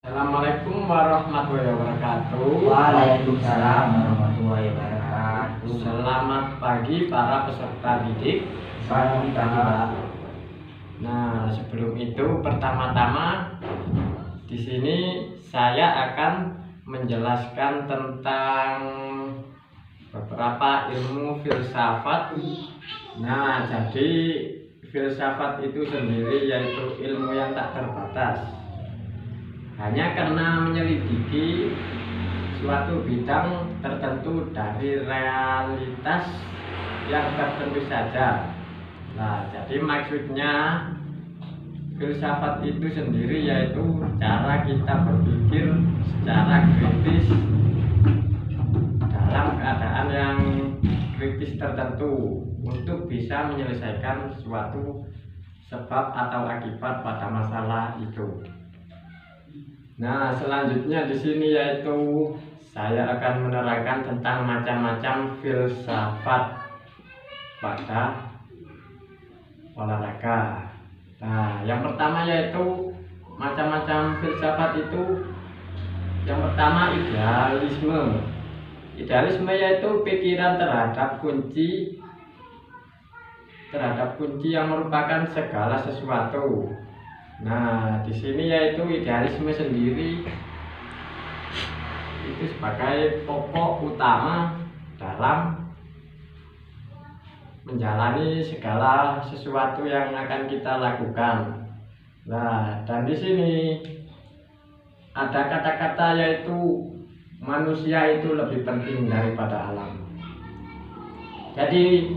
Assalamualaikum warahmatullahi wabarakatuh. Waalaikumsalam warahmatullahi wabarakatuh. Selamat pagi para peserta didik. Selamat pagi, Pak. Nah, sebelum itu pertama-tama di sini saya akan menjelaskan tentang beberapa ilmu filsafat. Nah, jadi filsafat itu sendiri yaitu ilmu yang tak terbatas. Hanya karena menyelidiki suatu bidang tertentu dari realitas yang tertentu saja. Nah, jadi maksudnya filsafat itu sendiri yaitu cara kita berpikir secara kritis dalam keadaan yang kritis tertentu untuk bisa menyelesaikan suatu sebab atau akibat pada masalah itu. Nah, selanjutnya di sini yaitu saya akan menerangkan tentang macam-macam filsafat pada olahraga. Nah, yang pertama yaitu macam-macam filsafat itu, yang pertama idealisme. Idealisme yaitu pikiran terhadap kunci yang merupakan segala sesuatu. Nah, di sini yaitu idealisme sendiri itu sebagai pokok utama dalam menjalani segala sesuatu yang akan kita lakukan. Nah, dan di sini ada kata-kata yaitu manusia itu lebih penting daripada alam. Jadi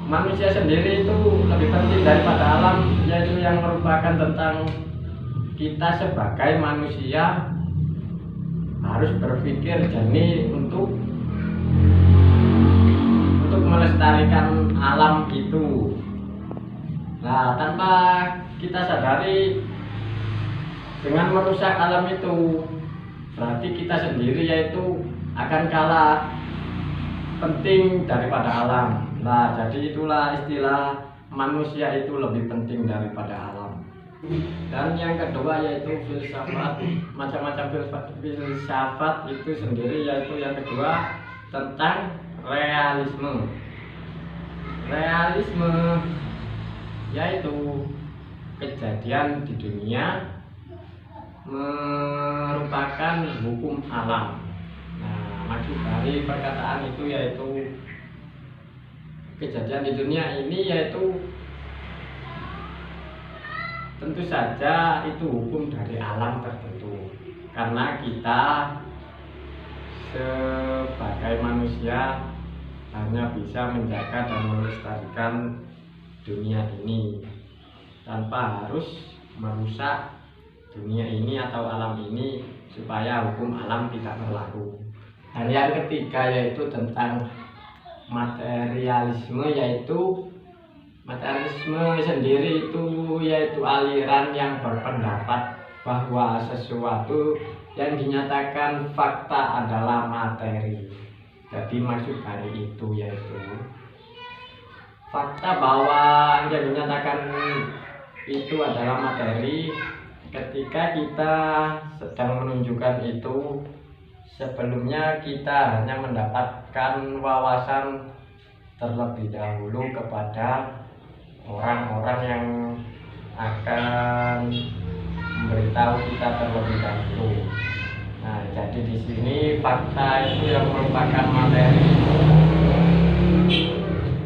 manusia sendiri itu lebih penting daripada alam, yaitu yang merupakan tentang kita sebagai manusia harus berpikir jernih untuk melestarikan alam itu. Nah, tanpa kita sadari dengan merusak alam itu, berarti kita sendiri yaitu akan kalah penting daripada alam. Nah, jadi itulah istilah manusia itu lebih penting daripada alam. Dan yang kedua yaitu filsafat, macam-macam filsafat itu sendiri, yaitu yang kedua tentang realisme. Realisme yaitu kejadian di dunia merupakan hukum alam. Nah, maksud dari perkataan itu yaitu kejadian di dunia ini yaitu tentu saja itu hukum dari alam tertentu, karena kita sebagai manusia hanya bisa menjaga dan melestarikan dunia ini tanpa harus merusak dunia ini atau alam ini supaya hukum alam tidak berlaku. Dan yang ketiga yaitu tentang materialisme, yaitu materialisme sendiri itu yaitu aliran yang berpendapat bahwa sesuatu yang dinyatakan fakta adalah materi. Jadi maksud dari itu yaitu fakta bahwa yang dinyatakan itu adalah materi. Ketika kita sedang menunjukkan itu, sebelumnya kita hanya mendapatkan wawasan terlebih dahulu kepada orang-orang yang akan memberitahu kita terlebih dahulu. Nah, jadi di sini fakta itu yang merupakan materi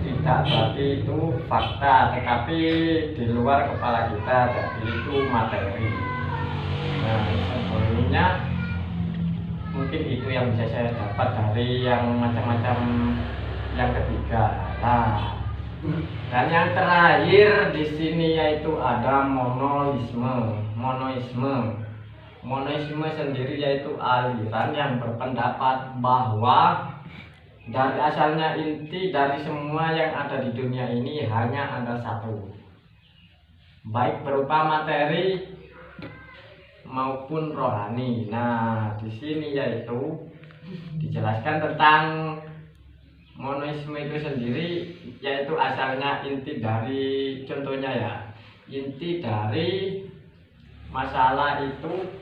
tidak berarti itu fakta, tetapi di luar kepala kita, jadi itu materi. Nah, sebelumnya mungkin itu yang bisa saya dapat dari yang macam-macam yang ketiga. Nah, dan yang terakhir di sini yaitu ada monoisme. Monoisme sendiri yaitu aliran yang berpendapat bahwa dari asalnya inti dari semua yang ada di dunia ini hanya ada satu, baik berupa materi maupun rohani. Nah, di sini yaitu dijelaskan tentang monoisme itu sendiri, yaitu asalnya inti dari, contohnya ya, inti dari masalah itu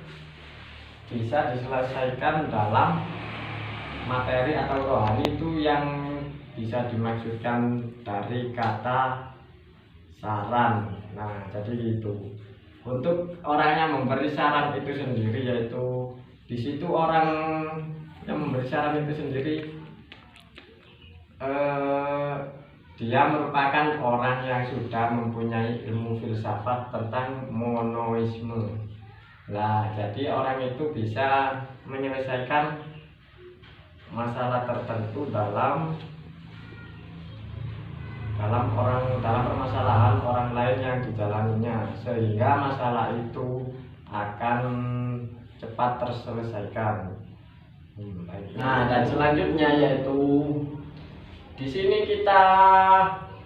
bisa diselesaikan dalam materi atau rohani itu yang bisa dimaksudkan dari kata saran. Nah, jadi gitu. Untuk orang yang memberi saran itu sendiri, yaitu di situ orang yang memberi saran itu sendiri dia merupakan orang yang sudah mempunyai ilmu filsafat tentang monoisme. Nah, jadi orang itu bisa menyelesaikan masalah tertentu dalam permasalahan orang lain yang dijalaninya, sehingga masalah itu akan cepat terselesaikan. Nah, dan selanjutnya yaitu di sini kita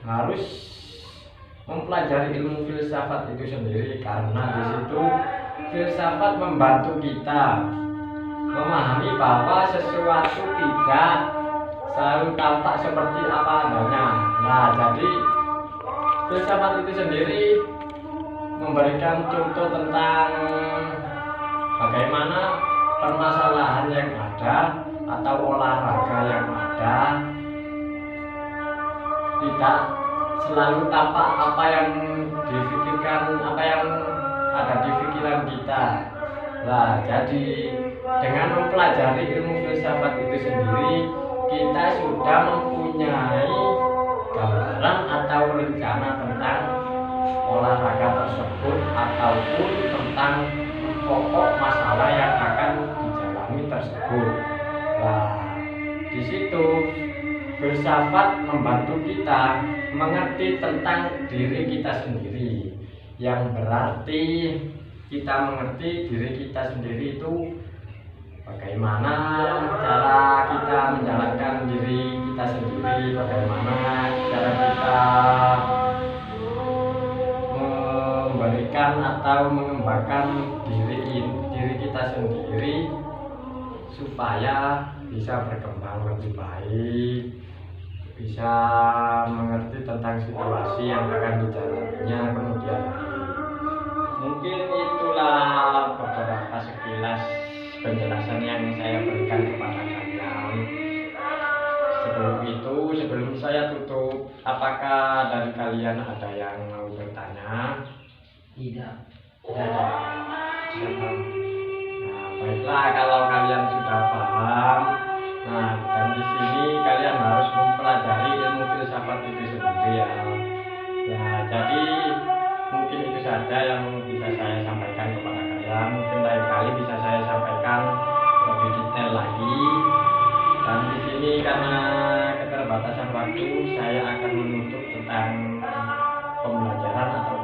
harus mempelajari ilmu filsafat itu sendiri, karena di situ filsafat membantu kita memahami bahwa sesuatu tidak selalu tampak seperti apa adanya. Nah, jadi filsafat itu sendiri memberikan contoh tentang bagaimana permasalahan yang ada atau olahraga yang ada tidak selalu tampak apa yang difikirkan, apa yang ada di pikiran kita. Nah, jadi dengan mempelajari ilmu filsafat itu sendiri, kita sudah mempunyai gambaran atau rencana tentang olahraga tersebut ataupun tentang pokok masalah yang akan dijalani tersebut. Nah, di situ filsafat membantu kita mengerti tentang diri kita sendiri, yang berarti kita mengerti diri kita sendiri itu bagaimana cara kita menjalankan diri kita sendiri, bagaimana cara kita memberikan atau mengembangkan diri kita sendiri supaya bisa berkembang lebih baik, bisa mengerti tentang situasi yang akan dijalaninya kemudian hari. Mungkin itulah beberapa sekilas penjelasan yang saya berikan kepada kalian. Sebelum saya tutup, apakah dari kalian ada yang mau bertanya? Tidak. Tidak. Nah, baiklah, kalau kalian sudah paham, nah, dan di sini kalian harus mempelajari ilmu filsafat itu sendiri ya. Nah, jadi mungkin itu saja yang bisa saya sampaikan kepada kalian. Mungkin lain kali bisa saya sampaikan lebih detail lagi. Dan di sini karena keterbatasan waktu, saya akan menutup tentang pembelajaran atau